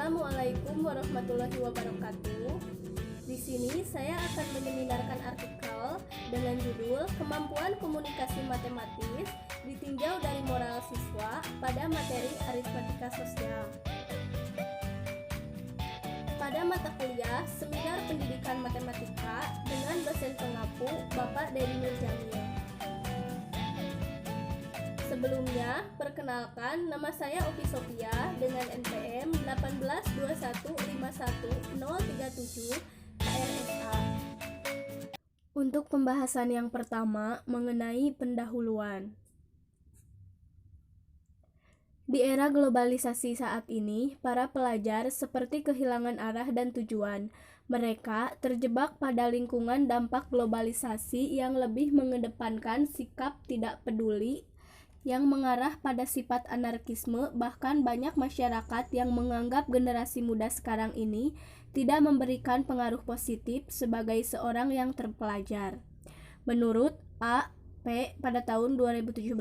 Assalamualaikum warahmatullahi wabarakatuh. Di sini saya akan menyeminarkan artikel dengan judul Kemampuan Komunikasi Matematis ditinjau dari moral siswa pada materi aritmatika sosial. Pada mata kuliah Seminar Pendidikan Matematika dengan dosen pengampu Bapak Dedi Nurjamil. Sebelumnya, perkenalkan, nama saya Oki Sophia dengan NPM 182151037 KRSA. Untuk pembahasan yang pertama mengenai pendahuluan. Di era globalisasi saat ini, para pelajar seperti kehilangan arah dan tujuan. Mereka terjebak pada lingkungan dampak globalisasi yang lebih mengedepankan sikap tidak peduli yang mengarah pada sifat anarkisme. Bahkan banyak masyarakat yang menganggap generasi muda sekarang ini tidak memberikan pengaruh positif sebagai seorang yang terpelajar. Menurut A.P. pada tahun 2017,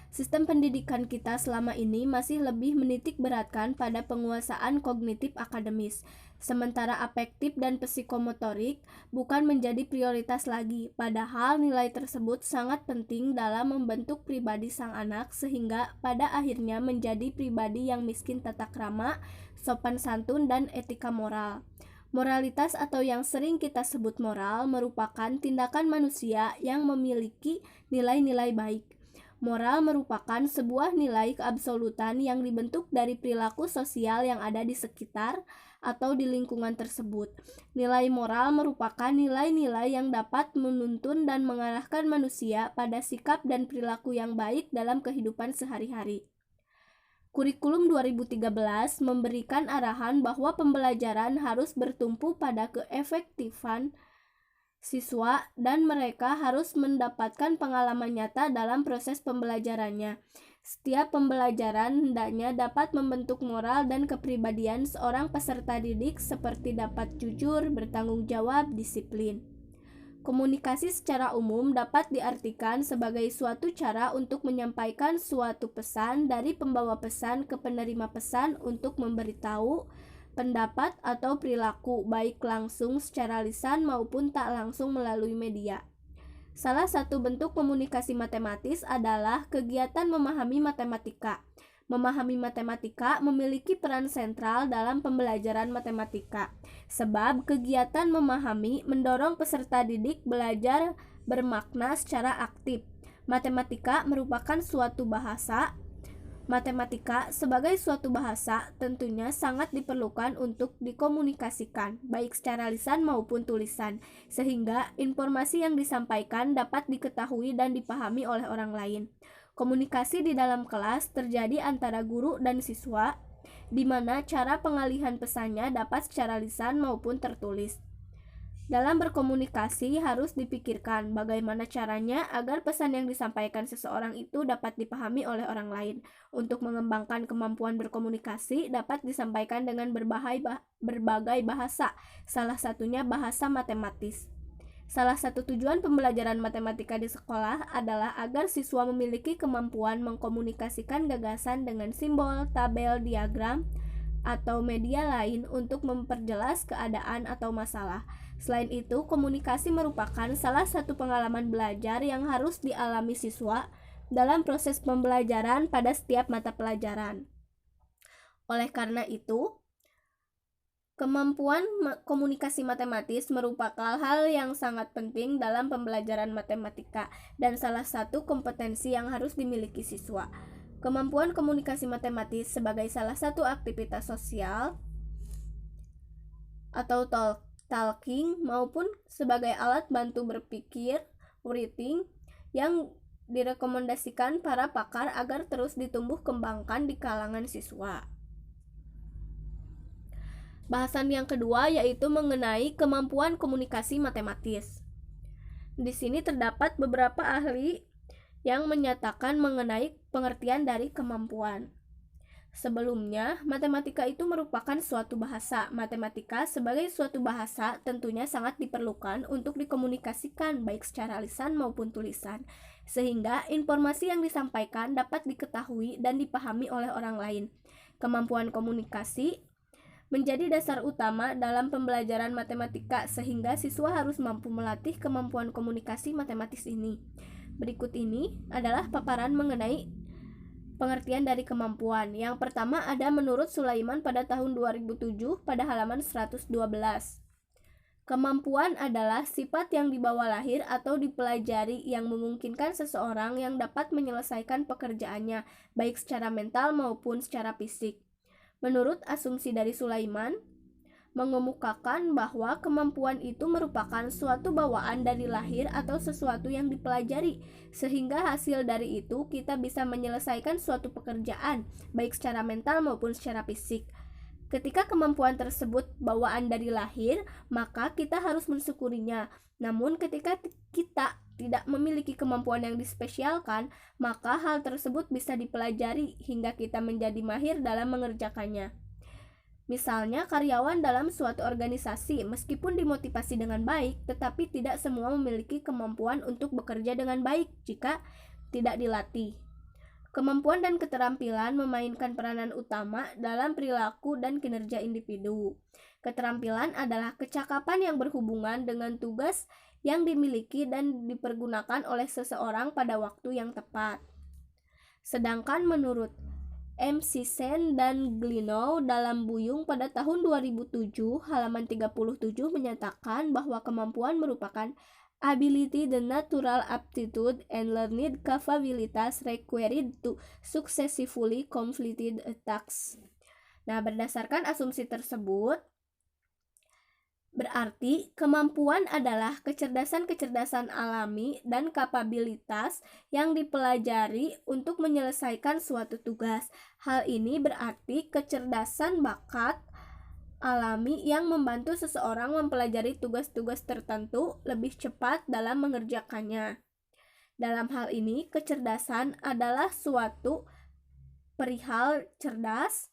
sistem pendidikan kita selama ini masih lebih menitik beratkan pada penguasaan kognitif akademis, sementara afektif dan psikomotorik bukan menjadi prioritas lagi, padahal nilai tersebut sangat penting dalam membentuk pribadi sang anak sehingga pada akhirnya menjadi pribadi yang miskin tata krama, sopan santun, dan etika moral. Moralitas atau yang sering kita sebut moral merupakan tindakan manusia yang memiliki nilai-nilai baik. Moral merupakan sebuah nilai keabsolutan yang dibentuk dari perilaku sosial yang ada di sekitar atau di lingkungan tersebut. Nilai moral merupakan nilai-nilai yang dapat menuntun dan mengarahkan manusia pada sikap dan perilaku yang baik dalam kehidupan sehari-hari. Kurikulum 2013 memberikan arahan bahwa pembelajaran harus bertumpu pada keefektifan siswa dan mereka harus mendapatkan pengalaman nyata dalam proses pembelajarannya. Setiap pembelajaran hendaknya dapat membentuk moral dan kepribadian seorang peserta didik seperti dapat jujur, bertanggung jawab, disiplin. Komunikasi secara umum dapat diartikan sebagai suatu cara untuk menyampaikan suatu pesan dari pembawa pesan ke penerima pesan untuk memberitahu pendapat atau perilaku, baik langsung secara lisan maupun tak langsung melalui media. Salah satu bentuk komunikasi matematis adalah kegiatan memahami matematika. Memahami matematika memiliki peran sentral dalam pembelajaran matematika, sebab kegiatan memahami mendorong peserta didik belajar bermakna secara aktif. Matematika merupakan suatu bahasa. Matematika sebagai suatu bahasa tentunya sangat diperlukan untuk dikomunikasikan, baik secara lisan maupun tulisan, sehingga informasi yang disampaikan dapat diketahui dan dipahami oleh orang lain. Komunikasi di dalam kelas terjadi antara guru dan siswa, di mana cara pengalihan pesannya dapat secara lisan maupun tertulis. Dalam berkomunikasi harus dipikirkan bagaimana caranya agar pesan yang disampaikan seseorang itu dapat dipahami oleh orang lain. Untuk mengembangkan kemampuan berkomunikasi dapat disampaikan dengan berbagai bahasa, salah satunya bahasa matematis. Salah satu tujuan pembelajaran matematika di sekolah adalah agar siswa memiliki kemampuan mengkomunikasikan gagasan dengan simbol, tabel, diagram, atau media lain untuk memperjelas keadaan atau masalah. Selain itu, komunikasi merupakan salah satu pengalaman belajar yang harus dialami siswa dalam proses pembelajaran pada setiap mata pelajaran. Oleh karena itu, kemampuan komunikasi matematis merupakan hal yang sangat penting dalam pembelajaran matematika dan salah satu kompetensi yang harus dimiliki siswa. Kemampuan komunikasi matematis sebagai salah satu aktivitas sosial atau talking maupun sebagai alat bantu berpikir, writing, yang direkomendasikan para pakar agar terus ditumbuh kembangkan di kalangan siswa. Bahasan yang kedua yaitu mengenai kemampuan komunikasi matematis. Di sini terdapat beberapa ahli yang menyatakan mengenai pengertian dari kemampuan. Sebelumnya, matematika itu merupakan suatu bahasa. Matematika sebagai suatu bahasa tentunya sangat diperlukan untuk dikomunikasikan baik secara lisan maupun tulisan, sehingga informasi yang disampaikan dapat diketahui dan dipahami oleh orang lain. Kemampuan komunikasi menjadi dasar utama dalam pembelajaran matematika sehingga siswa harus mampu melatih kemampuan komunikasi matematis ini. Berikut ini adalah paparan mengenai pengertian dari kemampuan. Yang pertama ada menurut Sulaiman pada tahun 2007 pada halaman 112. Kemampuan adalah sifat yang dibawa lahir atau dipelajari yang memungkinkan seseorang yang dapat menyelesaikan pekerjaannya, baik secara mental maupun secara fisik. Menurut asumsi dari Sulaiman, mengemukakan bahwa kemampuan itu merupakan suatu bawaan dari lahir atau sesuatu yang dipelajari, sehingga hasil dari itu kita bisa menyelesaikan suatu pekerjaan, baik secara mental maupun secara fisik. Ketika kemampuan tersebut bawaan dari lahir, maka kita harus mensyukurinya. Namun ketika kita tidak memiliki kemampuan yang dispesialkan, maka hal tersebut bisa dipelajari hingga kita menjadi mahir dalam mengerjakannya. Misalnya karyawan dalam suatu organisasi, meskipun dimotivasi dengan baik, tetapi tidak semua memiliki kemampuan untuk bekerja dengan baik jika tidak dilatih. Kemampuan dan keterampilan memainkan peranan utama dalam perilaku dan kinerja individu. Keterampilan adalah kecakapan yang berhubungan dengan tugas yang dimiliki dan dipergunakan oleh seseorang pada waktu yang tepat. Sedangkan menurut McCain dan Glenow dalam Buyung pada tahun 2007 halaman 37 menyatakan bahwa kemampuan merupakan ability, the natural aptitude and learned capabilities required to successfully complete a task. Nah, berdasarkan asumsi tersebut, berarti kemampuan adalah kecerdasan-kecerdasan alami dan kapabilitas yang dipelajari untuk menyelesaikan suatu tugas. Hal ini berarti kecerdasan bakat alami yang membantu seseorang mempelajari tugas-tugas tertentu lebih cepat dalam mengerjakannya. Dalam hal ini, kecerdasan adalah suatu perihal cerdas,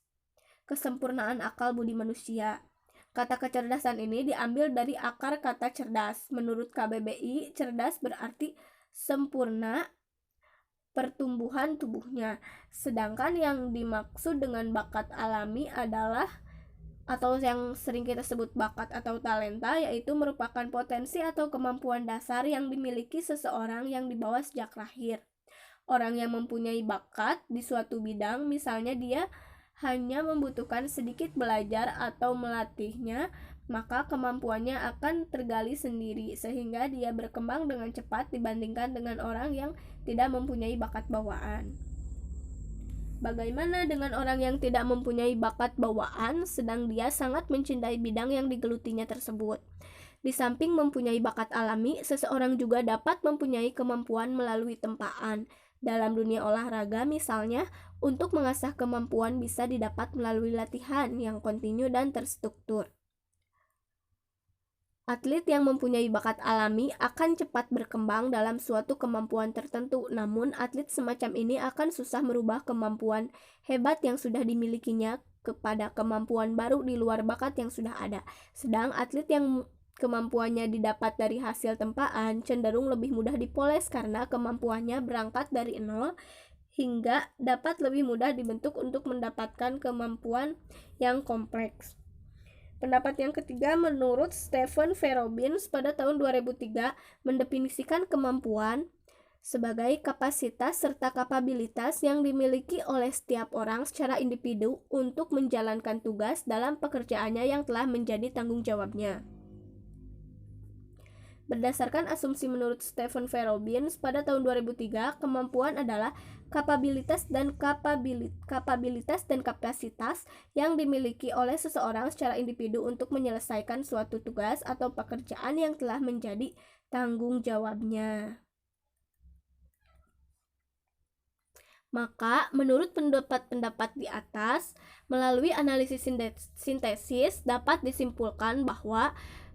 kesempurnaan akal budi manusia. Kata kecerdasan ini diambil dari akar kata cerdas. Menurut KBBI, cerdas berarti sempurna pertumbuhan tubuhnya. Sedangkan yang dimaksud dengan bakat alami adalah, atau yang sering kita sebut bakat atau talenta, yaitu merupakan potensi atau kemampuan dasar yang dimiliki seseorang yang dibawa sejak lahir. Orang yang mempunyai bakat di suatu bidang, misalnya dia hanya membutuhkan sedikit belajar atau melatihnya, maka kemampuannya akan tergali sendiri sehingga dia berkembang dengan cepat dibandingkan dengan orang yang tidak mempunyai bakat bawaan. Bagaimana dengan orang yang tidak mempunyai bakat bawaan sedang dia sangat mencintai bidang yang digelutinya tersebut? Di samping mempunyai bakat alami, seseorang juga dapat mempunyai kemampuan melalui tempaan. Dalam dunia olahraga misalnya, untuk mengasah kemampuan bisa didapat melalui latihan yang kontinu dan terstruktur. Atlet yang mempunyai bakat alami akan cepat berkembang dalam suatu kemampuan tertentu, namun atlet semacam ini akan susah merubah kemampuan hebat yang sudah dimilikinya kepada kemampuan baru di luar bakat yang sudah ada. Sedang atlet yang kemampuannya didapat dari hasil tempaan cenderung lebih mudah dipoles karena kemampuannya berangkat dari nol hingga dapat lebih mudah dibentuk untuk mendapatkan kemampuan yang kompleks. Pendapat yang ketiga, menurut Stephen V. Robbins pada tahun 2003 mendefinisikan kemampuan sebagai kapasitas serta kapabilitas yang dimiliki oleh setiap orang secara individu untuk menjalankan tugas dalam pekerjaannya yang telah menjadi tanggung jawabnya. Berdasarkan asumsi menurut Stephen V. Robbins pada tahun 2003, kemampuan adalah kapabilitas dan kapasitas yang dimiliki oleh seseorang secara individu untuk menyelesaikan suatu tugas atau pekerjaan yang telah menjadi tanggung jawabnya. Maka, menurut pendapat-pendapat di atas, melalui analisis sintesis dapat disimpulkan bahwa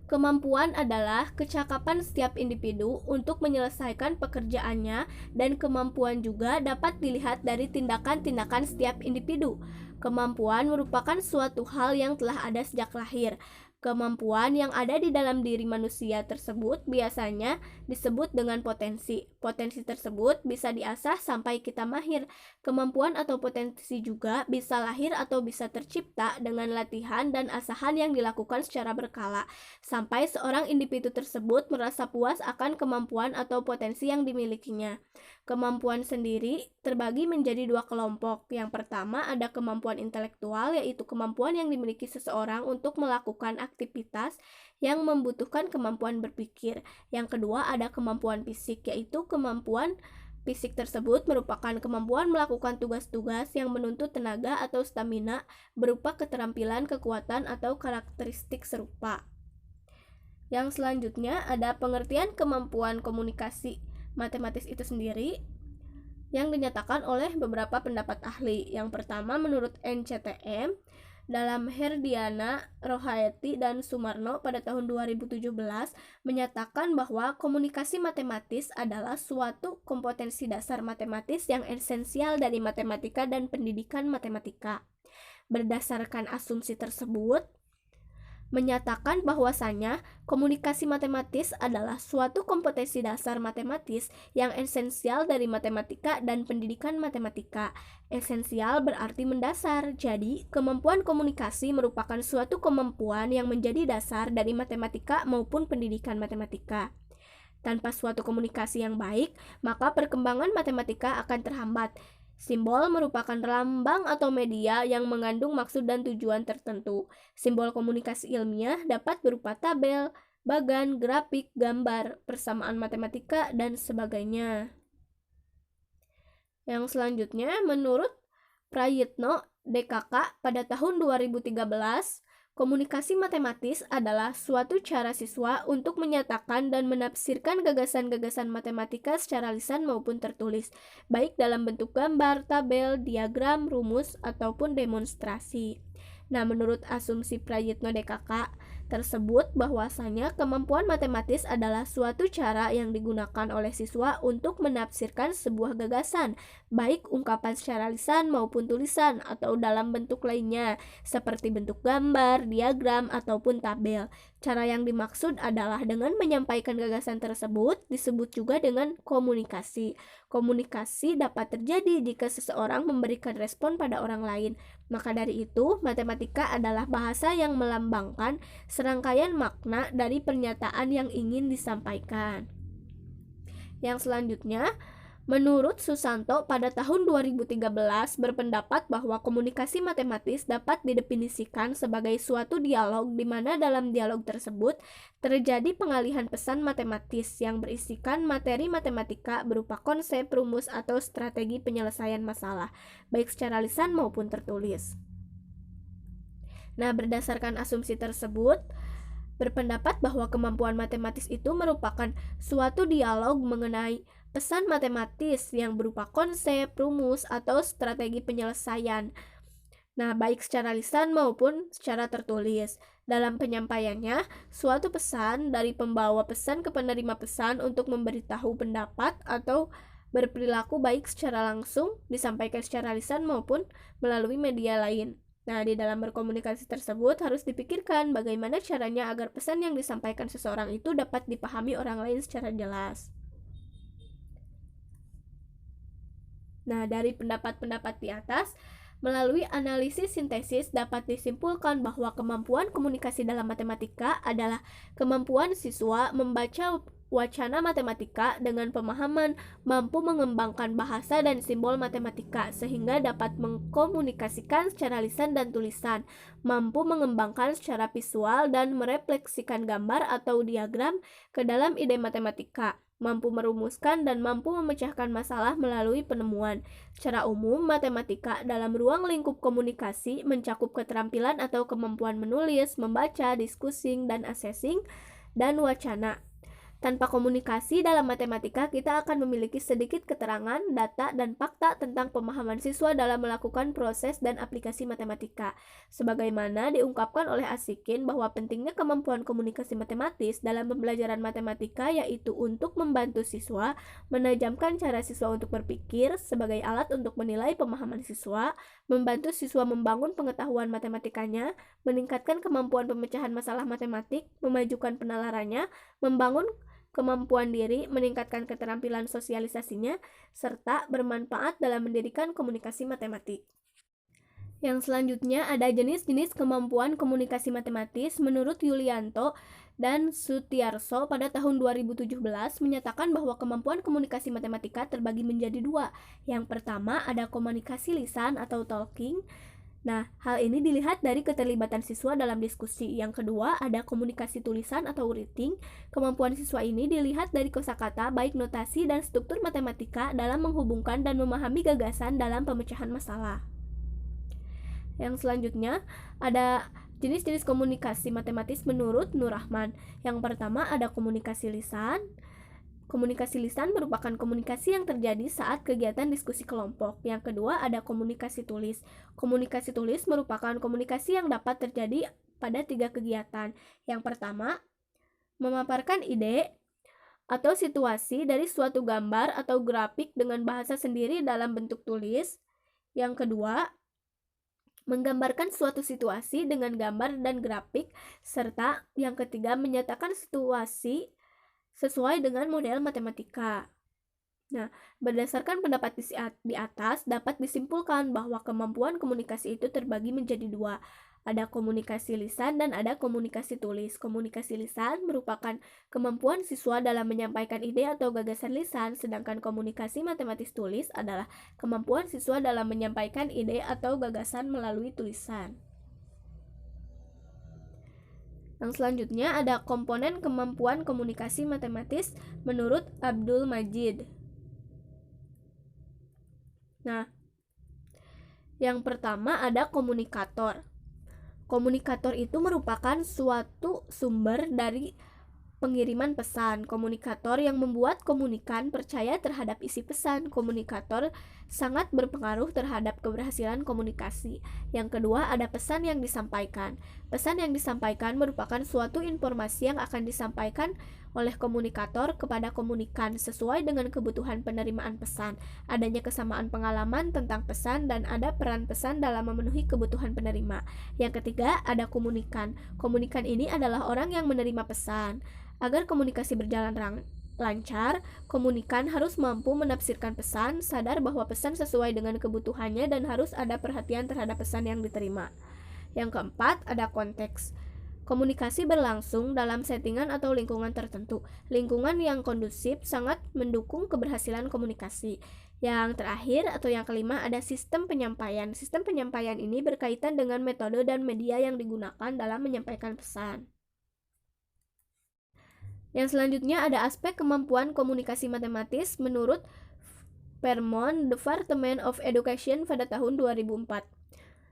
kemampuan adalah kecakapan setiap individu untuk menyelesaikan pekerjaannya, dan kemampuan juga dapat dilihat dari tindakan-tindakan setiap individu. Kemampuan merupakan suatu hal yang telah ada sejak lahir. Kemampuan yang ada di dalam diri manusia tersebut biasanya disebut dengan potensi. Potensi tersebut bisa diasah sampai kita mahir. Kemampuan atau potensi juga bisa lahir atau bisa tercipta dengan latihan dan asahan yang dilakukan secara berkala, sampai seorang individu tersebut merasa puas akan kemampuan atau potensi yang dimilikinya. Kemampuan sendiri terbagi menjadi dua kelompok. Yang pertama ada kemampuan intelektual, yaitu kemampuan yang dimiliki seseorang untuk melakukan aktivitas yang membutuhkan kemampuan berpikir. Yang kedua ada kemampuan fisik, yaitu kemampuan fisik tersebut merupakan kemampuan melakukan tugas-tugas yang menuntut tenaga atau stamina berupa keterampilan, kekuatan, atau karakteristik serupa. Yang selanjutnya ada pengertian kemampuan komunikasi matematis itu sendiri yang dinyatakan oleh beberapa pendapat ahli. Yang pertama menurut NCTM dalam Herdiana, Rohaeti, dan Sumarno pada tahun 2017 menyatakan bahwa komunikasi matematis adalah suatu kompetensi dasar matematis yang esensial dari matematika dan pendidikan matematika. Berdasarkan asumsi tersebut, menyatakan bahwasanya komunikasi matematis adalah suatu kompetensi dasar matematis yang esensial dari matematika dan pendidikan matematika. Esensial berarti mendasar, jadi kemampuan komunikasi merupakan suatu kemampuan yang menjadi dasar dari matematika maupun pendidikan matematika. Tanpa suatu komunikasi yang baik, maka perkembangan matematika akan terhambat. Simbol merupakan lambang atau media yang mengandung maksud dan tujuan tertentu. Simbol komunikasi ilmiah dapat berupa tabel, bagan, grafik, gambar, persamaan matematika, dan sebagainya. Yang selanjutnya, menurut Prayitno DKK pada tahun 2013, komunikasi matematis adalah suatu cara siswa untuk menyatakan dan menafsirkan gagasan-gagasan matematika secara lisan maupun tertulis, baik dalam bentuk gambar, tabel, diagram, rumus, ataupun demonstrasi. Nah, menurut asumsi Prayitno DKK tersebut bahwasanya kemampuan matematis adalah suatu cara yang digunakan oleh siswa untuk menafsirkan sebuah gagasan, baik ungkapan secara lisan maupun tulisan atau dalam bentuk lainnya, seperti bentuk gambar, diagram, ataupun tabel. Cara yang dimaksud adalah dengan menyampaikan gagasan tersebut disebut juga dengan komunikasi. Komunikasi dapat terjadi jika seseorang memberikan respon pada orang lain. Maka dari itu, matematika adalah bahasa yang melambangkan serangkaian makna dari pernyataan yang ingin disampaikan. Yang selanjutnya, menurut Susanto pada tahun 2013 berpendapat bahwa komunikasi matematis dapat didefinisikan sebagai suatu dialog di mana dalam dialog tersebut terjadi pengalihan pesan matematis yang berisikan materi matematika berupa konsep, rumus, atau strategi penyelesaian masalah, baik secara lisan maupun tertulis. Nah, berdasarkan asumsi tersebut, berpendapat bahwa kemampuan matematis itu merupakan suatu dialog mengenai pesan matematis yang berupa konsep, rumus, atau strategi penyelesaian. Nah, baik secara lisan maupun secara tertulis. Dalam penyampaiannya, suatu pesan dari pembawa pesan ke penerima pesan untuk memberitahu pendapat atau berperilaku baik secara langsung disampaikan secara lisan maupun melalui media lain. Nah, di dalam berkomunikasi tersebut harus dipikirkan bagaimana caranya agar pesan yang disampaikan seseorang itu dapat dipahami orang lain secara jelas. Nah, dari pendapat-pendapat di atas, melalui analisis sintesis dapat disimpulkan bahwa kemampuan komunikasi dalam matematika adalah kemampuan siswa membaca wacana matematika dengan pemahaman, mampu mengembangkan bahasa dan simbol matematika sehingga dapat mengkomunikasikan secara lisan dan tulisan, mampu mengembangkan secara visual dan merefleksikan gambar atau diagram ke dalam ide matematika, mampu merumuskan dan mampu memecahkan masalah melalui penemuan. Secara umum, matematika dalam ruang lingkup komunikasi mencakup keterampilan atau kemampuan menulis, membaca, diskusi, dan assessing, dan wacana. Tanpa komunikasi dalam matematika, kita akan memiliki sedikit keterangan, data, dan fakta tentang pemahaman siswa dalam melakukan proses dan aplikasi matematika. Sebagaimana diungkapkan oleh Asikin bahwa pentingnya kemampuan komunikasi matematis dalam pembelajaran matematika yaitu untuk membantu siswa menajamkan cara siswa untuk berpikir sebagai alat untuk menilai pemahaman siswa, membantu siswa membangun pengetahuan matematikanya, meningkatkan kemampuan pemecahan masalah matematik, memajukan penalarannya, membangun kemampuan diri, meningkatkan keterampilan sosialisasinya, serta bermanfaat dalam mendirikan komunikasi matematik. Yang selanjutnya ada jenis-jenis kemampuan komunikasi matematis menurut Yulianto dan Sutiarso pada tahun 2017 menyatakan bahwa kemampuan komunikasi matematika terbagi menjadi dua. Yang pertama ada komunikasi lisan atau talking. Nah, hal ini dilihat dari keterlibatan siswa dalam diskusi. Yang kedua, ada komunikasi tulisan atau writing. Kemampuan siswa ini dilihat dari kosakata, baik notasi dan struktur matematika dalam menghubungkan dan memahami gagasan dalam pemecahan masalah. Yang selanjutnya, ada jenis-jenis komunikasi matematis menurut Nur Rahman. Yang pertama, ada komunikasi lisan. Komunikasi lisan merupakan komunikasi yang terjadi saat kegiatan diskusi kelompok. Yang kedua ada komunikasi tulis. Komunikasi tulis merupakan komunikasi yang dapat terjadi pada 3 kegiatan. Yang pertama, memaparkan ide atau situasi dari suatu gambar atau grafik dengan bahasa sendiri dalam bentuk tulis. Yang kedua, menggambarkan suatu situasi dengan gambar dan grafik. Serta yang ketiga, menyatakan situasi sesuai dengan model matematika. Nah, berdasarkan pendapat di atas, dapat disimpulkan bahwa kemampuan komunikasi itu terbagi menjadi dua. Ada komunikasi lisan dan ada komunikasi tulis. Komunikasi lisan merupakan kemampuan siswa dalam menyampaikan ide atau gagasan lisan, sedangkan komunikasi matematis tulis adalah kemampuan siswa dalam menyampaikan ide atau gagasan melalui tulisan. Yang selanjutnya ada komponen kemampuan komunikasi matematis menurut Abdul Majid. Nah, yang pertama ada komunikator. Komunikator itu merupakan suatu sumber dari pengiriman pesan. Komunikator yang membuat komunikan percaya terhadap isi pesan. Komunikator sangat berpengaruh terhadap keberhasilan komunikasi. Yang kedua ada pesan yang disampaikan. Pesan yang disampaikan merupakan suatu informasi yang akan disampaikan oleh komunikator kepada komunikan sesuai dengan kebutuhan penerimaan pesan. Adanya kesamaan pengalaman tentang pesan dan ada peran pesan dalam memenuhi kebutuhan penerima. Yang ketiga ada komunikan. Komunikan ini adalah orang yang menerima pesan. Agar komunikasi berjalan lancar, komunikan harus mampu menafsirkan pesan, sadar bahwa pesan sesuai dengan kebutuhannya dan harus ada perhatian terhadap pesan yang diterima. Yang keempat, ada konteks. Komunikasi berlangsung dalam settingan atau lingkungan tertentu. Lingkungan yang kondusif sangat mendukung keberhasilan komunikasi. Yang terakhir atau yang kelima ada sistem penyampaian. Sistem penyampaian ini berkaitan dengan metode dan media yang digunakan dalam menyampaikan pesan. Yang selanjutnya ada aspek kemampuan komunikasi matematis menurut Vermont Department of Education pada tahun 2004.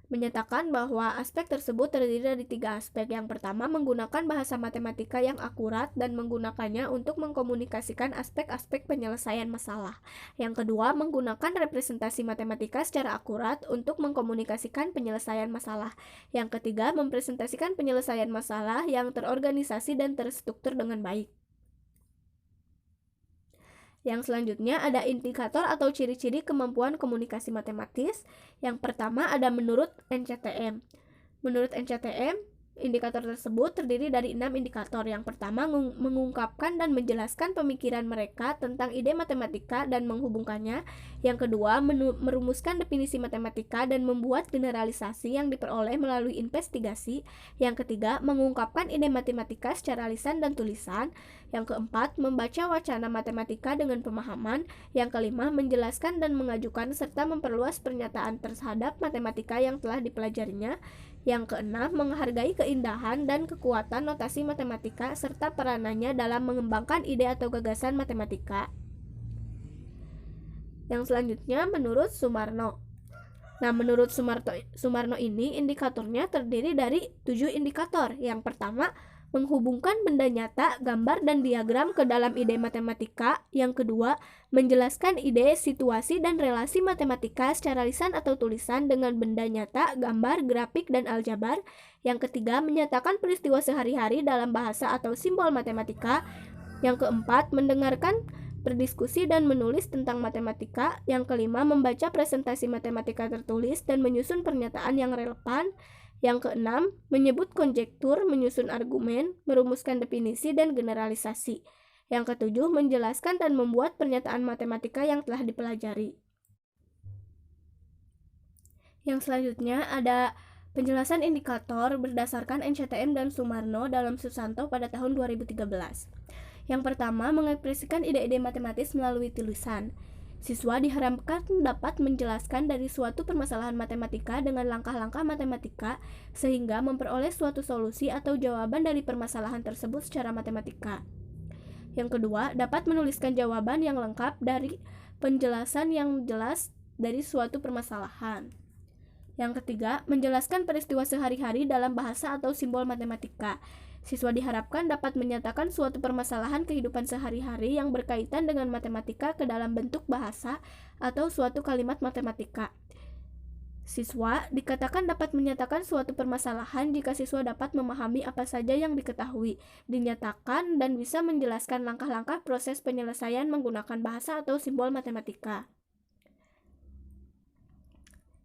Menyatakan bahwa aspek tersebut terdiri dari 3 aspek. Yang pertama, menggunakan bahasa matematika yang akurat dan menggunakannya untuk mengkomunikasikan aspek-aspek penyelesaian masalah. Yang kedua, menggunakan representasi matematika secara akurat untuk mengkomunikasikan penyelesaian masalah. Yang ketiga, mempresentasikan penyelesaian masalah yang terorganisasi dan terstruktur dengan baik. Yang selanjutnya ada indikator atau ciri-ciri kemampuan komunikasi matematis. Yang pertama ada menurut NCTM. Menurut NCTM, indikator tersebut terdiri dari 6 indikator. Yang pertama mengungkapkan dan menjelaskan pemikiran mereka tentang ide matematika dan menghubungkannya. Yang kedua merumuskan definisi matematika dan membuat generalisasi yang diperoleh melalui investigasi. Yang ketiga mengungkapkan ide matematika secara lisan dan tulisan. Yang keempat membaca wacana matematika dengan pemahaman. Yang kelima menjelaskan dan mengajukan serta memperluas pernyataan terhadap matematika yang telah dipelajarinya. Yang keenam, menghargai keindahan dan kekuatan notasi matematika serta peranannya dalam mengembangkan ide atau gagasan matematika. Yang selanjutnya menurut Sumarno. Nah, menurut Sumarno ini indikatornya terdiri dari 7 indikator. Yang pertama, menghubungkan benda nyata, gambar, dan diagram ke dalam ide matematika. Yang kedua, menjelaskan ide, situasi, dan relasi matematika secara lisan atau tulisan dengan benda nyata, gambar, grafik, dan aljabar. Yang ketiga, menyatakan peristiwa sehari-hari dalam bahasa atau simbol matematika. Yang keempat, mendengarkan, berdiskusi, dan menulis tentang matematika. Yang kelima, membaca presentasi matematika tertulis dan menyusun pernyataan yang relevan. Yang keenam, menyebut konjektur, menyusun argumen, merumuskan definisi, dan generalisasi. Yang ketujuh, menjelaskan dan membuat pernyataan matematika yang telah dipelajari. Yang selanjutnya ada penjelasan indikator berdasarkan NCTM dan Sumarno dalam Susanto pada tahun 2013. Yang pertama, mengekspresikan ide-ide matematis melalui tulisan. Siswa diharapkan dapat menjelaskan dari suatu permasalahan matematika dengan langkah-langkah matematika sehingga memperoleh suatu solusi atau jawaban dari permasalahan tersebut secara matematika. Yang kedua, dapat menuliskan jawaban yang lengkap dari penjelasan yang jelas dari suatu permasalahan. Yang ketiga, menjelaskan peristiwa sehari-hari dalam bahasa atau simbol matematika. Siswa diharapkan dapat menyatakan suatu permasalahan kehidupan sehari-hari yang berkaitan dengan matematika ke dalam bentuk bahasa atau suatu kalimat matematika. Siswa dikatakan dapat menyatakan suatu permasalahan jika siswa dapat memahami apa saja yang diketahui, dinyatakan, dan bisa menjelaskan langkah-langkah proses penyelesaian menggunakan bahasa atau simbol matematika.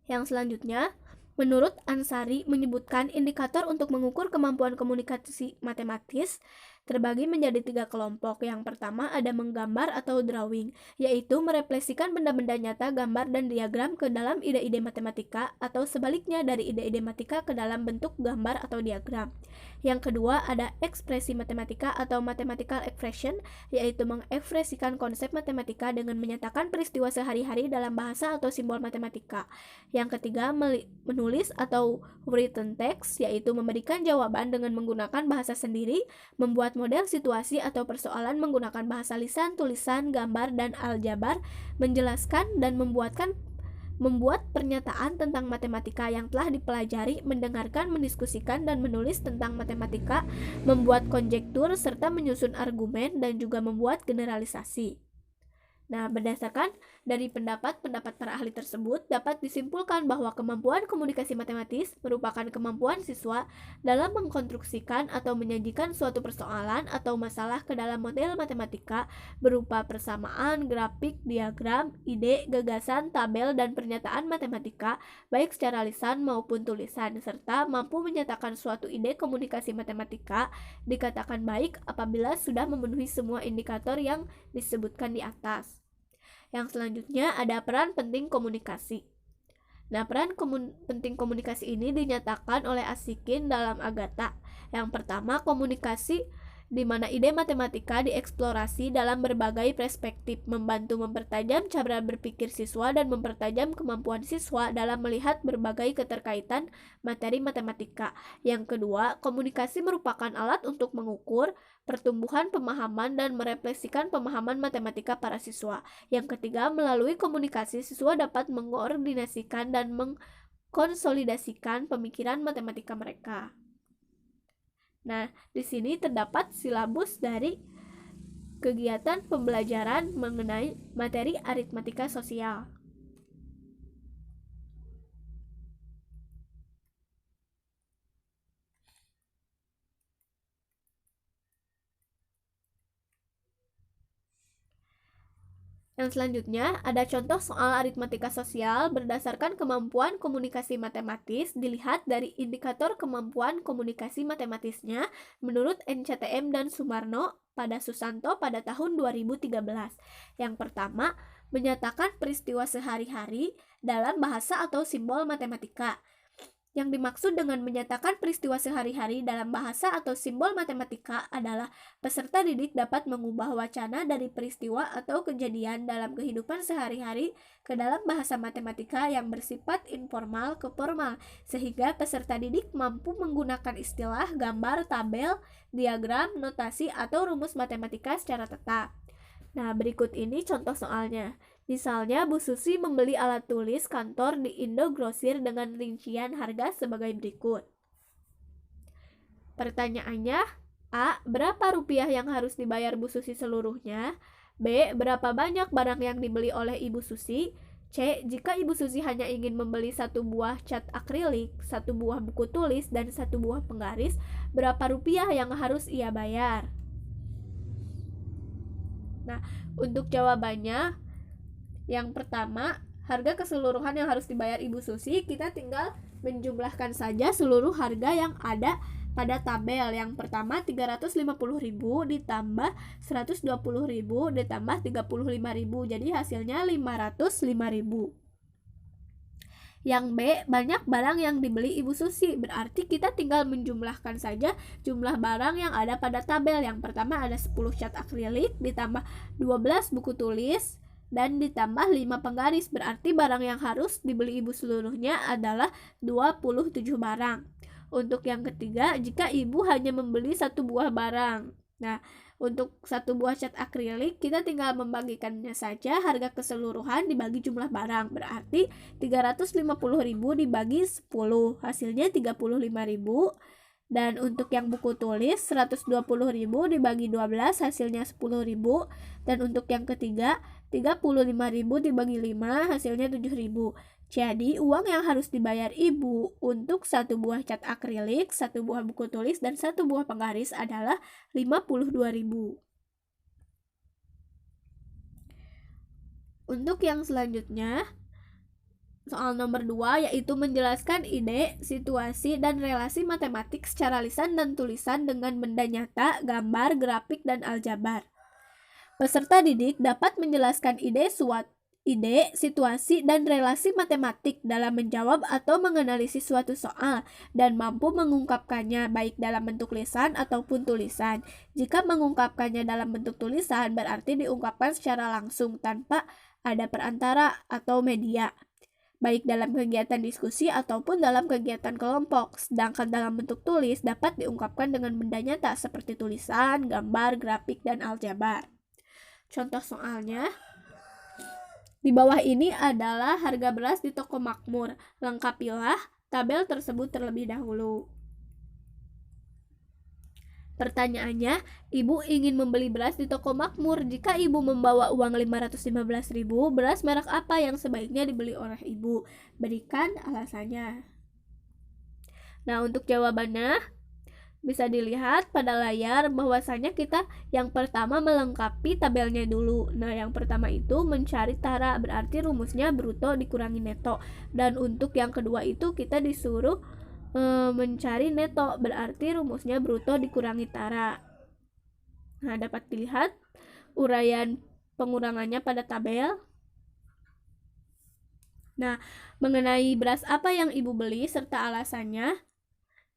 Yang selanjutnya, menurut Ansari menyebutkan indikator untuk mengukur kemampuan komunikasi matematis terbagi menjadi 3 kelompok. Yang pertama ada menggambar atau drawing, yaitu merefleksikan benda-benda nyata, gambar, dan diagram ke dalam ide-ide matematika atau sebaliknya dari ide-ide matematika ke dalam bentuk gambar atau diagram. Yang kedua ada ekspresi matematika atau mathematical expression, yaitu mengekspresikan konsep matematika dengan menyatakan peristiwa sehari-hari dalam bahasa atau simbol matematika. Yang ketiga menulis atau written text, yaitu memberikan jawaban dengan menggunakan bahasa sendiri, membuat model situasi atau persoalan menggunakan bahasa lisan, tulisan, gambar, dan aljabar, menjelaskan dan membuat pernyataan tentang matematika yang telah dipelajari, mendengarkan, mendiskusikan, dan menulis tentang matematika, membuat konjektur, serta menyusun argumen, dan juga membuat generalisasi. Nah, berdasarkan dari pendapat para ahli tersebut, dapat disimpulkan bahwa kemampuan komunikasi matematis merupakan kemampuan siswa dalam mengkonstruksikan atau menyajikan suatu persoalan atau masalah ke dalam model matematika berupa persamaan, grafik, diagram, ide, gagasan, tabel, dan pernyataan matematika, baik secara lisan maupun tulisan, serta mampu menyatakan suatu ide komunikasi matematika dikatakan baik apabila sudah memenuhi semua indikator yang disebutkan di atas. Yang selanjutnya ada peran penting komunikasi. Nah, peran penting komunikasi ini dinyatakan oleh Asikin dalam Agatha. Yang pertama, komunikasi di mana ide matematika dieksplorasi dalam berbagai perspektif, membantu mempertajam cara berpikir siswa dan mempertajam kemampuan siswa dalam melihat berbagai keterkaitan materi matematika. Yang kedua, komunikasi merupakan alat untuk mengukur pertumbuhan pemahaman dan merefleksikan pemahaman matematika para siswa. Yang ketiga, melalui komunikasi siswa dapat mengkoordinasikan dan mengkonsolidasikan pemikiran matematika mereka. Nah, di sini terdapat silabus dari kegiatan pembelajaran mengenai materi aritmatika sosial. Yang selanjutnya ada contoh soal aritmatika sosial berdasarkan kemampuan komunikasi matematis dilihat dari indikator kemampuan komunikasi matematisnya menurut NCTM dan Sumarno pada Susanto pada tahun 2013. Yang pertama, menyatakan peristiwa sehari-hari dalam bahasa atau simbol matematika. Yang dimaksud dengan menyatakan peristiwa sehari-hari dalam bahasa atau simbol matematika adalah peserta didik dapat mengubah wacana dari peristiwa atau kejadian dalam kehidupan sehari-hari ke dalam bahasa matematika yang bersifat informal ke formal, sehingga peserta didik mampu menggunakan istilah, gambar, tabel, diagram, notasi, atau rumus matematika secara tetap. Nah, berikut ini contoh soalnya. Misalnya, Bu Susi membeli alat tulis kantor di Indogrosir dengan rincian harga sebagai berikut. Pertanyaannya, A. Berapa rupiah yang harus dibayar Bu Susi seluruhnya? B. Berapa banyak barang yang dibeli oleh Ibu Susi? C. Jika Ibu Susi hanya ingin membeli 1 buah cat akrilik, 1 buah buku tulis, dan 1 buah penggaris, berapa rupiah yang harus ia bayar? Nah, untuk jawabannya, yang pertama, harga keseluruhan yang harus dibayar Ibu Susi, kita tinggal menjumlahkan saja seluruh harga yang ada pada tabel. Yang pertama 350.000 ditambah 120.000 ditambah 35.000, jadi hasilnya 505.000. Yang B, banyak barang yang dibeli Ibu Susi, berarti kita tinggal menjumlahkan saja jumlah barang yang ada pada tabel. Yang pertama ada 10 cat akrilik ditambah 12 buku tulis dan ditambah 5 penggaris, berarti barang yang harus dibeli Ibu seluruhnya adalah 27 barang. Untuk yang ketiga, jika Ibu hanya membeli 1 buah barang. Nah, untuk 1 buah cat akrilik, kita tinggal membagikannya saja harga keseluruhan dibagi jumlah barang. Berarti 350.000 dibagi 10, hasilnya 35.000. Dan untuk yang buku tulis, 120.000 dibagi 12, hasilnya 10.000. Dan untuk yang ketiga, 35.000 dibagi 5, hasilnya 7.000. Jadi, uang yang harus dibayar Ibu untuk 1 buah cat akrilik, 1 buah buku tulis, dan 1 buah penggaris adalah 52.000. Untuk yang selanjutnya, soal nomor 2, yaitu menjelaskan ide, situasi, dan relasi matematik secara lisan dan tulisan dengan benda nyata, gambar, grafik, dan aljabar. Peserta didik dapat menjelaskan ide, situasi, dan relasi matematik dalam menjawab atau menganalisis suatu soal dan mampu mengungkapkannya baik dalam bentuk lisan ataupun tulisan. Jika mengungkapkannya dalam bentuk tulisan, berarti diungkapkan secara langsung tanpa ada perantara atau media, baik dalam kegiatan diskusi ataupun dalam kegiatan kelompok. Sedangkan dalam bentuk tulis dapat diungkapkan dengan benda nyata seperti tulisan, gambar, grafik, dan aljabar. Contoh soalnya, di bawah ini adalah harga beras di toko makmur. Lengkapilah tabel tersebut terlebih dahulu. Pertanyaannya, Ibu ingin membeli beras di toko makmur. Jika Ibu membawa uang 515.000, beras merek apa yang sebaiknya dibeli oleh Ibu? Berikan alasannya. Nah, untuk jawabannya bisa dilihat pada layar bahwasanya kita yang pertama melengkapi tabelnya dulu. Nah, yang pertama itu mencari tara, berarti rumusnya bruto dikurangi neto. Dan untuk yang kedua itu kita disuruh mencari neto, berarti rumusnya bruto dikurangi tara. Nah, dapat dilihat uraian pengurangannya pada tabel. Nah, mengenai beras apa yang Ibu beli serta alasannya.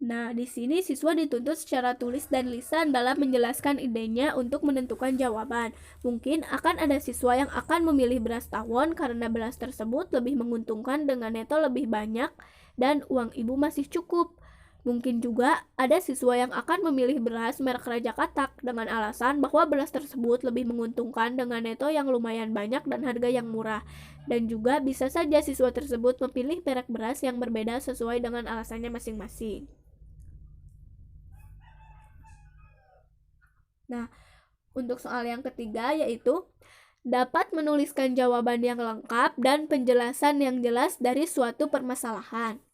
Nah, di sini siswa dituntut secara tulis dan lisan dalam menjelaskan idenya untuk menentukan jawaban. Mungkin akan ada siswa yang akan memilih beras tawon karena beras tersebut lebih menguntungkan dengan neto lebih banyak dan uang Ibu masih cukup. Mungkin juga ada siswa yang akan memilih beras merek Raja Katak dengan alasan bahwa beras tersebut lebih menguntungkan dengan neto yang lumayan banyak dan harga yang murah. Dan juga bisa saja siswa tersebut memilih merek beras yang berbeda sesuai dengan alasannya masing-masing. Nah, untuk soal yang ketiga yaitu dapat menuliskan jawaban yang lengkap dan penjelasan yang jelas dari suatu permasalahan.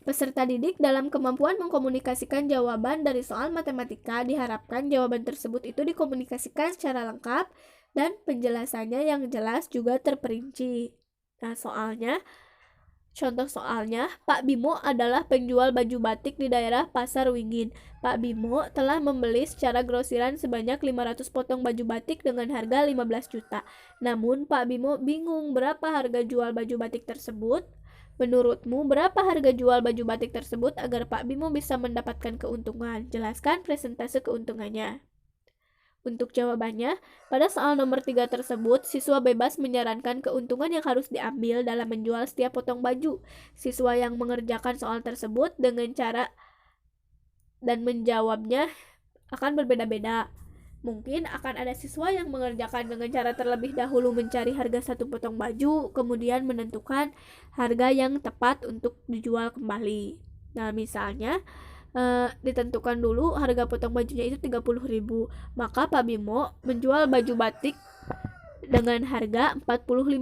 Peserta didik dalam kemampuan mengkomunikasikan jawaban dari soal matematika diharapkan jawaban tersebut itu dikomunikasikan secara lengkap dan penjelasannya yang jelas juga terperinci. Nah, contoh soalnya, Pak Bimo adalah penjual baju batik di daerah Pasar Wingin. Pak Bimo telah membeli secara grosiran sebanyak 500 potong baju batik dengan harga 15 juta. Namun, Pak Bimo bingung berapa harga jual baju batik tersebut. Menurutmu, berapa harga jual baju batik tersebut agar Pak Bimo bisa mendapatkan keuntungan? Jelaskan presentase keuntungannya. Untuk jawabannya, pada soal nomor 3 tersebut, siswa bebas menyarankan keuntungan yang harus diambil dalam menjual setiap potong baju. Siswa yang mengerjakan soal tersebut dengan cara dan menjawabnya akan berbeda-beda. Mungkin akan ada siswa yang mengerjakan dengan cara terlebih dahulu mencari harga satu potong baju, kemudian menentukan harga yang tepat untuk dijual kembali. Nah, misalnya, ditentukan dulu harga potong bajunya itu 30.000. Maka Pak Bimo menjual baju batik dengan harga 45.000.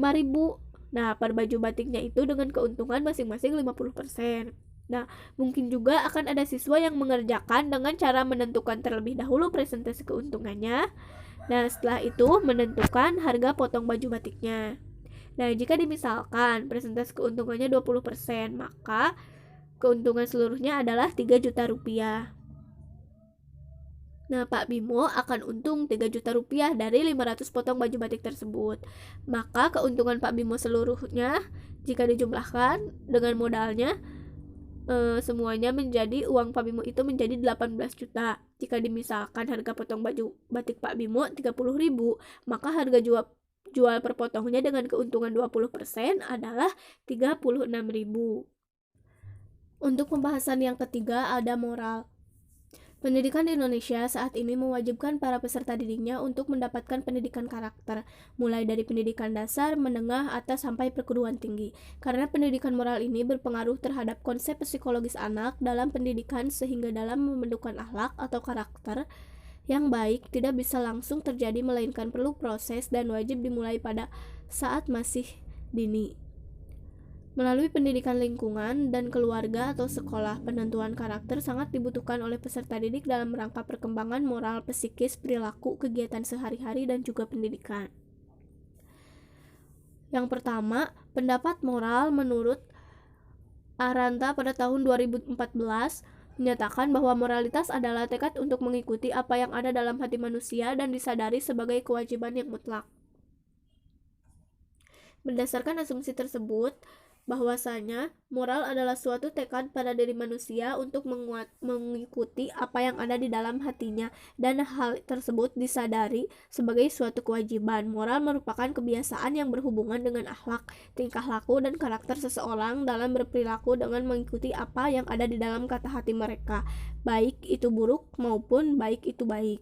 Nah, per baju batiknya itu dengan keuntungan masing-masing 50%. Nah, mungkin juga akan ada siswa yang mengerjakan dengan cara menentukan terlebih dahulu presentasi keuntungannya. Nah, setelah itu menentukan harga potong baju batiknya. Nah, jika dimisalkan presentasi keuntungannya 20%, maka keuntungan seluruhnya adalah 3 juta rupiah. Nah, Pak Bimo akan untung 3 juta rupiah dari 500 potong baju batik tersebut. Maka keuntungan Pak Bimo seluruhnya jika dijumlahkan dengan modalnya semuanya menjadi uang Pak Bimo itu menjadi 18 juta. Jika dimisalkan harga potong baju batik Pak Bimo 30.000, maka harga jual per potongnya dengan keuntungan 20% adalah 36.000. Untuk pembahasan yang ketiga ada moral. Pendidikan di Indonesia saat ini mewajibkan para peserta didiknya untuk mendapatkan pendidikan karakter, mulai dari pendidikan dasar, menengah, atas sampai perguruan tinggi. Karena pendidikan moral ini berpengaruh terhadap konsep psikologis anak dalam pendidikan sehingga dalam membentukkan akhlak atau karakter yang baik tidak bisa langsung terjadi melainkan perlu proses dan wajib dimulai pada saat masih dini. Melalui pendidikan lingkungan dan keluarga atau sekolah, penentuan karakter sangat dibutuhkan oleh peserta didik dalam rangka perkembangan moral, psikis, perilaku, kegiatan sehari-hari, dan juga pendidikan. Yang pertama, pendapat moral menurut Aranta pada tahun 2014 menyatakan bahwa moralitas adalah tekad untuk mengikuti apa yang ada dalam hati manusia dan disadari sebagai kewajiban yang mutlak. Berdasarkan asumsi tersebut, bahwasanya moral adalah suatu tekad pada diri manusia untuk mengikuti apa yang ada di dalam hatinya dan hal tersebut disadari sebagai suatu kewajiban. Moral merupakan kebiasaan yang berhubungan dengan akhlak, tingkah laku, dan karakter seseorang dalam berperilaku dengan mengikuti apa yang ada di dalam kata hati mereka, baik itu buruk maupun baik itu baik.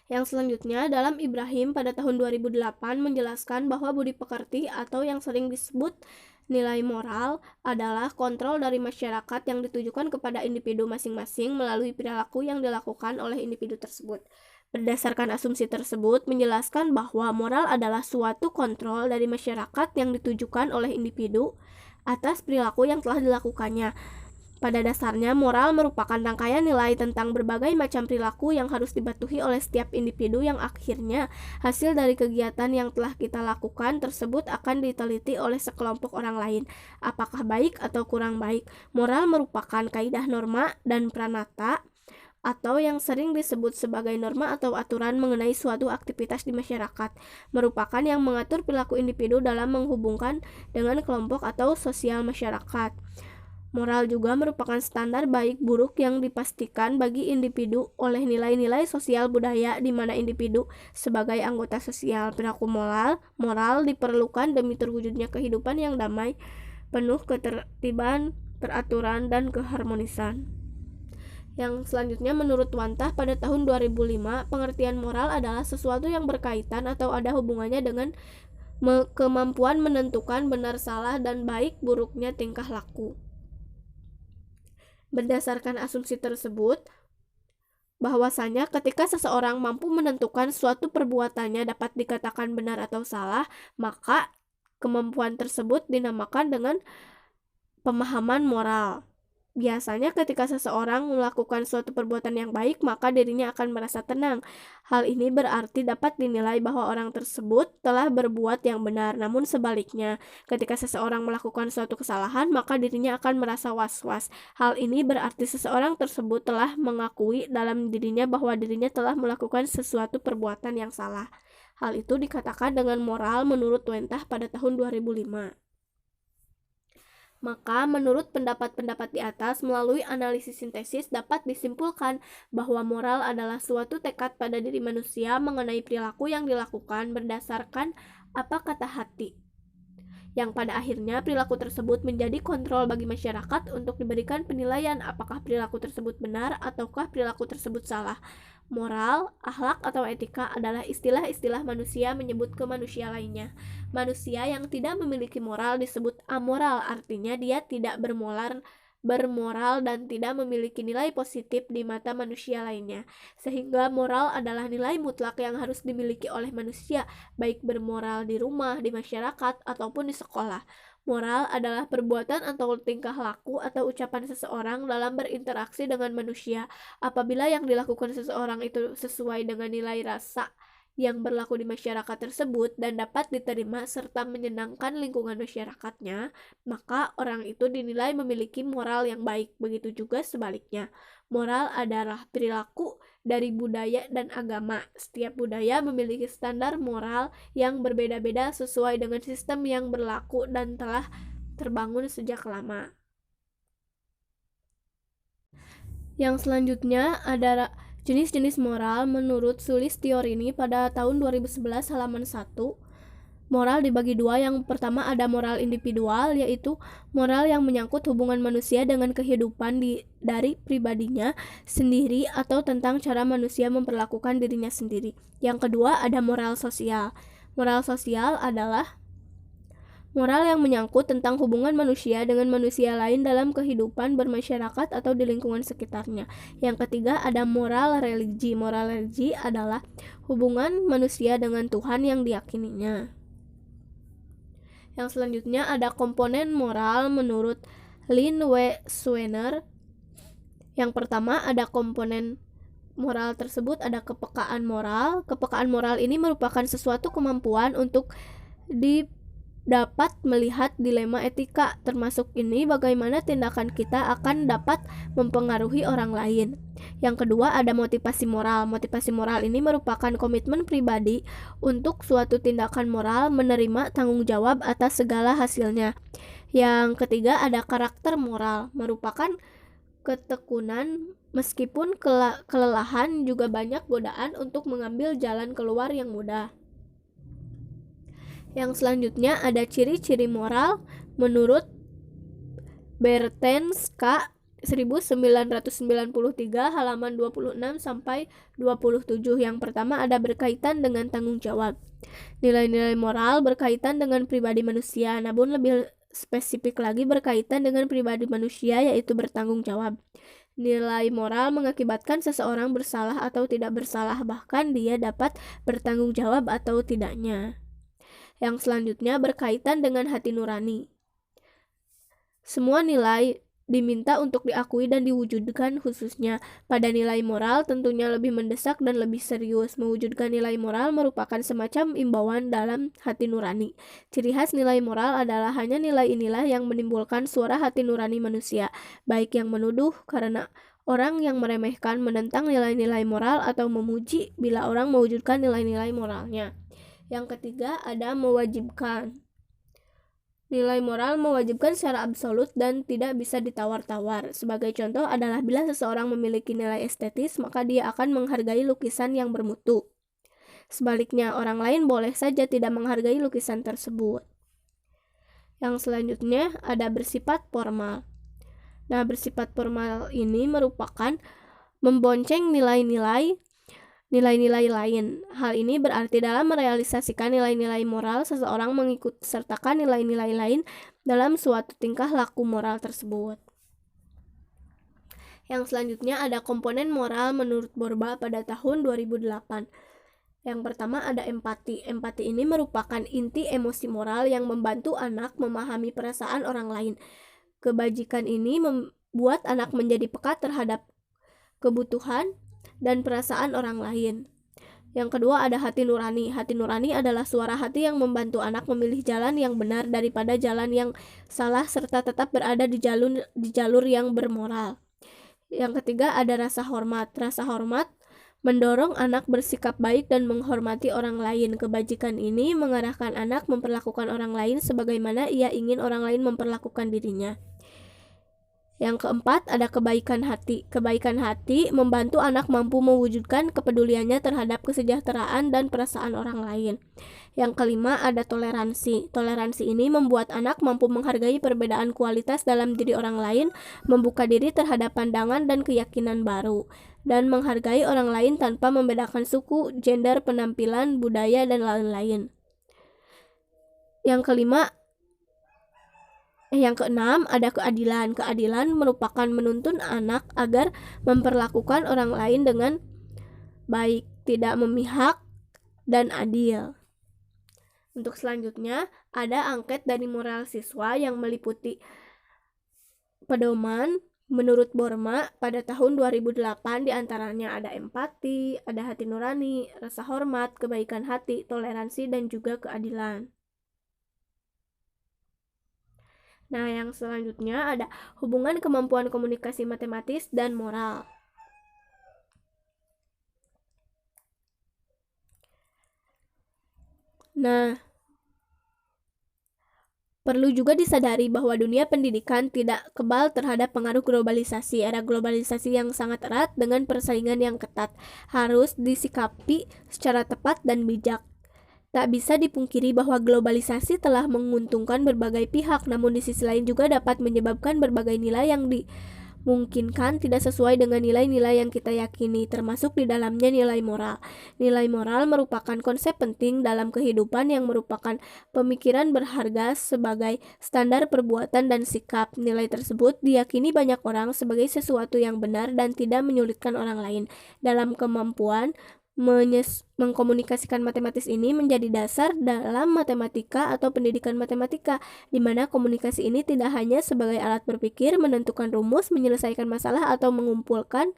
Yang selanjutnya, dalam Ibrahim pada tahun 2008 menjelaskan bahwa budi pekerti atau yang sering disebut nilai moral adalah kontrol dari masyarakat yang ditujukan kepada individu masing-masing melalui perilaku yang dilakukan oleh individu tersebut. Berdasarkan asumsi tersebut menjelaskan bahwa moral adalah suatu kontrol dari masyarakat yang ditujukan oleh individu atas perilaku yang telah dilakukannya. Pada dasarnya, moral merupakan rangkaian nilai tentang berbagai macam perilaku yang harus dipatuhi oleh setiap individu yang akhirnya hasil dari kegiatan yang telah kita lakukan tersebut akan diteliti oleh sekelompok orang lain. Apakah baik atau kurang baik? Moral merupakan kaidah norma dan pranata atau yang sering disebut sebagai norma atau aturan mengenai suatu aktivitas di masyarakat, merupakan yang mengatur perilaku individu dalam menghubungkan dengan kelompok atau sosial masyarakat. Moral juga merupakan standar baik buruk yang dipastikan bagi individu oleh nilai-nilai sosial budaya di mana individu sebagai anggota sosial. Perilaku moral diperlukan demi terwujudnya kehidupan yang damai, penuh ketertiban, peraturan, dan keharmonisan. Yang selanjutnya menurut Wantah pada tahun 2005, pengertian moral adalah sesuatu yang berkaitan atau ada hubungannya dengan kemampuan menentukan benar salah dan baik buruknya tingkah laku. Berdasarkan asumsi tersebut, bahwasanya ketika seseorang mampu menentukan suatu perbuatannya dapat dikatakan benar atau salah, maka kemampuan tersebut dinamakan dengan pemahaman moral. Biasanya ketika seseorang melakukan suatu perbuatan yang baik, maka dirinya akan merasa tenang. Hal ini berarti dapat dinilai bahwa orang tersebut telah berbuat yang benar. Namun sebaliknya, ketika seseorang melakukan suatu kesalahan, maka dirinya akan merasa was-was. Hal ini berarti seseorang tersebut telah mengakui dalam dirinya bahwa dirinya telah melakukan sesuatu perbuatan yang salah. Hal itu dikatakan dengan moral menurut Wentah pada tahun 2005. Maka menurut pendapat-pendapat di atas, melalui analisis sintesis dapat disimpulkan bahwa moral adalah suatu tekad pada diri manusia mengenai perilaku yang dilakukan berdasarkan apa kata hati yang pada akhirnya perilaku tersebut menjadi kontrol bagi masyarakat untuk diberikan penilaian apakah perilaku tersebut benar ataukah perilaku tersebut salah. Moral, akhlak, atau etika adalah istilah-istilah manusia menyebut ke manusia lainnya. Manusia yang tidak memiliki moral disebut amoral, artinya dia tidak bermoral dan tidak memiliki nilai positif di mata manusia lainnya. Sehingga moral adalah nilai mutlak yang harus dimiliki oleh manusia, baik bermoral di rumah, di masyarakat, ataupun di sekolah. Moral adalah perbuatan atau tingkah laku atau ucapan seseorang dalam berinteraksi dengan manusia. Apabila yang dilakukan seseorang itu sesuai dengan nilai rasa yang berlaku di masyarakat tersebut dan dapat diterima serta menyenangkan lingkungan masyarakatnya, maka orang itu dinilai memiliki moral yang baik. Begitu juga sebaliknya. Moral adalah perilaku dari budaya dan agama. Setiap budaya memiliki standar moral yang berbeda-beda sesuai dengan sistem yang berlaku dan telah terbangun sejak lama. Yang selanjutnya ada jenis-jenis moral menurut Sulistiorini pada tahun 2011 halaman 1. Moral dibagi dua. Yang pertama ada moral individual, yaitu moral yang menyangkut hubungan manusia dengan kehidupan dari pribadinya sendiri atau tentang cara manusia memperlakukan dirinya sendiri. Yang kedua ada moral sosial. Moral sosial adalah moral yang menyangkut tentang hubungan manusia dengan manusia lain dalam kehidupan bermasyarakat atau di lingkungan sekitarnya. Yang ketiga ada moral religi. Moral religi adalah hubungan manusia dengan Tuhan yang diyakininya. Yang selanjutnya ada komponen moral menurut Lin W. Schwenner. Yang pertama ada komponen moral tersebut ada kepekaan moral. Kepekaan moral ini merupakan sesuatu kemampuan untuk dapat melihat dilema etika, termasuk ini bagaimana tindakan kita akan dapat mempengaruhi orang lain. Yang kedua ada motivasi moral. Motivasi moral ini merupakan komitmen pribadi untuk suatu tindakan moral menerima tanggung jawab atas segala hasilnya. Yang ketiga ada karakter moral, merupakan ketekunan meskipun kelelahan juga banyak godaan untuk mengambil jalan keluar yang mudah. Yang selanjutnya ada ciri-ciri moral menurut Bertens K. 1993 halaman 26 sampai 27. Yang pertama ada berkaitan dengan tanggung jawab. Nilai-nilai moral berkaitan dengan pribadi manusia, namun lebih spesifik lagi berkaitan dengan pribadi manusia yaitu bertanggung jawab. Nilai moral mengakibatkan seseorang bersalah atau tidak bersalah, bahkan dia dapat bertanggung jawab atau tidaknya. Yang selanjutnya berkaitan dengan hati nurani. Semua nilai diminta untuk diakui dan diwujudkan, khususnya pada nilai moral tentunya lebih mendesak dan lebih serius. Mewujudkan nilai moral merupakan semacam imbauan dalam hati nurani. Ciri khas nilai moral adalah hanya nilai inilah yang menimbulkan suara hati nurani manusia, baik yang menuduh karena orang yang meremehkan, menentang nilai-nilai moral, atau memuji bila orang mewujudkan nilai-nilai moralnya. Yang ketiga ada mewajibkan. Nilai moral mewajibkan secara absolut dan tidak bisa ditawar-tawar. Sebagai contoh adalah bila seseorang memiliki nilai estetis, maka dia akan menghargai lukisan yang bermutu. Sebaliknya, orang lain boleh saja tidak menghargai lukisan tersebut. Yang selanjutnya ada bersifat formal. Nah, bersifat formal ini merupakan membonceng nilai-nilai lain. Hal ini berarti dalam merealisasikan nilai-nilai moral, seseorang mengikut sertakan nilai-nilai lain dalam suatu tingkah laku moral tersebut. Yang selanjutnya ada komponen moral menurut Borba pada tahun 2008. Yang pertama ada empati. Empati ini merupakan inti emosi moral yang membantu anak memahami perasaan orang lain. Kebajikan ini membuat anak menjadi peka terhadap kebutuhan dan perasaan orang lain. Yang kedua ada hati nurani. Hati nurani adalah suara hati yang membantu anak memilih jalan yang benar daripada jalan yang salah serta tetap berada di jalur yang bermoral. Yang ketiga ada rasa hormat. Rasa hormat mendorong anak bersikap baik dan menghormati orang lain. Kebajikan ini mengarahkan anak memperlakukan orang lain sebagaimana ia ingin orang lain memperlakukan dirinya. Yang keempat, ada kebaikan hati. Kebaikan hati membantu anak mampu mewujudkan kepeduliannya terhadap kesejahteraan dan perasaan orang lain. Yang kelima, ada toleransi. Toleransi ini membuat anak mampu menghargai perbedaan kualitas dalam diri orang lain, membuka diri terhadap pandangan dan keyakinan baru, dan menghargai orang lain tanpa membedakan suku, gender, penampilan, budaya, dan lain-lain. Yang keenam, ada keadilan. Keadilan merupakan menuntun anak agar memperlakukan orang lain dengan baik, tidak memihak, dan adil. Untuk selanjutnya, ada angket dari moral siswa yang meliputi pedoman menurut Borma pada tahun 2008, diantaranya ada empati, ada hati nurani, rasa hormat, kebaikan hati, toleransi, dan juga keadilan. Nah, yang selanjutnya ada hubungan kemampuan komunikasi matematis dan moral. Nah, perlu juga disadari bahwa dunia pendidikan tidak kebal terhadap pengaruh globalisasi. Era globalisasi yang sangat erat dengan persaingan yang ketat harus disikapi secara tepat dan bijak. Tak bisa dipungkiri bahwa globalisasi telah menguntungkan berbagai pihak, namun di sisi lain juga dapat menyebabkan berbagai nilai yang dimungkinkan tidak sesuai dengan nilai-nilai yang kita yakini, termasuk di dalamnya nilai moral. Nilai moral merupakan konsep penting dalam kehidupan yang merupakan pemikiran berharga sebagai standar perbuatan dan sikap. Nilai tersebut diyakini banyak orang sebagai sesuatu yang benar dan tidak menyulitkan orang lain. Dalam kemampuan mengkomunikasikan matematis ini menjadi dasar dalam matematika atau pendidikan matematika, di mana komunikasi ini tidak hanya sebagai alat berpikir, menentukan rumus, menyelesaikan masalah, atau mengumpulkan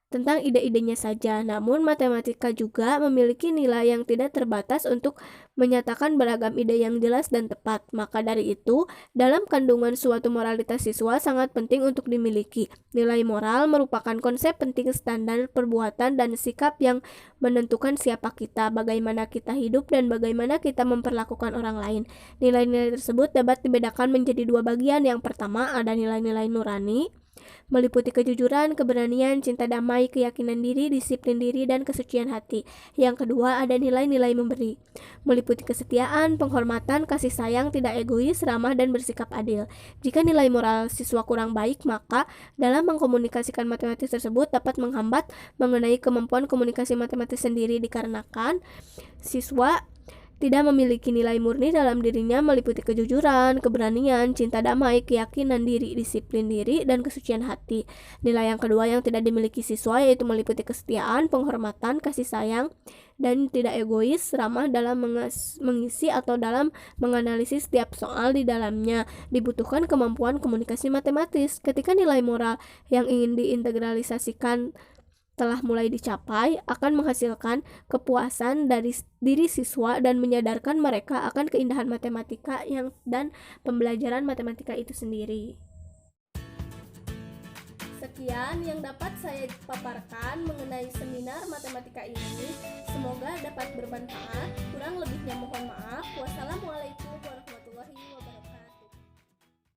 tentang ide-idenya saja, namun matematika juga memiliki nilai yang tidak terbatas untuk menyatakan beragam ide yang jelas dan tepat. Maka dari itu, dalam kandungan suatu moralitas siswa sangat penting untuk dimiliki. Nilai moral merupakan konsep penting standar perbuatan dan sikap yang menentukan siapa kita, bagaimana kita hidup, dan bagaimana kita memperlakukan orang lain. Nilai-nilai tersebut dapat dibedakan menjadi dua bagian. Yang pertama, ada nilai-nilai nurani, meliputi kejujuran, keberanian, cinta damai, keyakinan diri, disiplin diri, dan kesucian hati. Yang kedua, ada nilai-nilai memberi, meliputi kesetiaan, penghormatan, kasih sayang, tidak egois, ramah, dan bersikap adil. Jika nilai moral siswa kurang baik, maka dalam mengkomunikasikan matematis tersebut dapat menghambat mengenai kemampuan komunikasi matematis sendiri, dikarenakan siswa tidak memiliki nilai murni dalam dirinya, meliputi kejujuran, keberanian, cinta damai, keyakinan diri, disiplin diri, dan kesucian hati. Nilai yang kedua yang tidak dimiliki siswa yaitu meliputi kesetiaan, penghormatan, kasih sayang, dan tidak egois, ramah dalam mengisi atau dalam menganalisis setiap soal di dalamnya. Dibutuhkan kemampuan komunikasi matematis. Ketika nilai moral yang ingin diintegralisasikan telah mulai dicapai, akan menghasilkan kepuasan dari diri siswa dan menyadarkan mereka akan keindahan matematika dan pembelajaran matematika itu sendiri. Sekian yang dapat saya paparkan mengenai seminar matematika ini. Semoga dapat bermanfaat. Kurang lebihnya mohon maaf. Wassalamualaikum.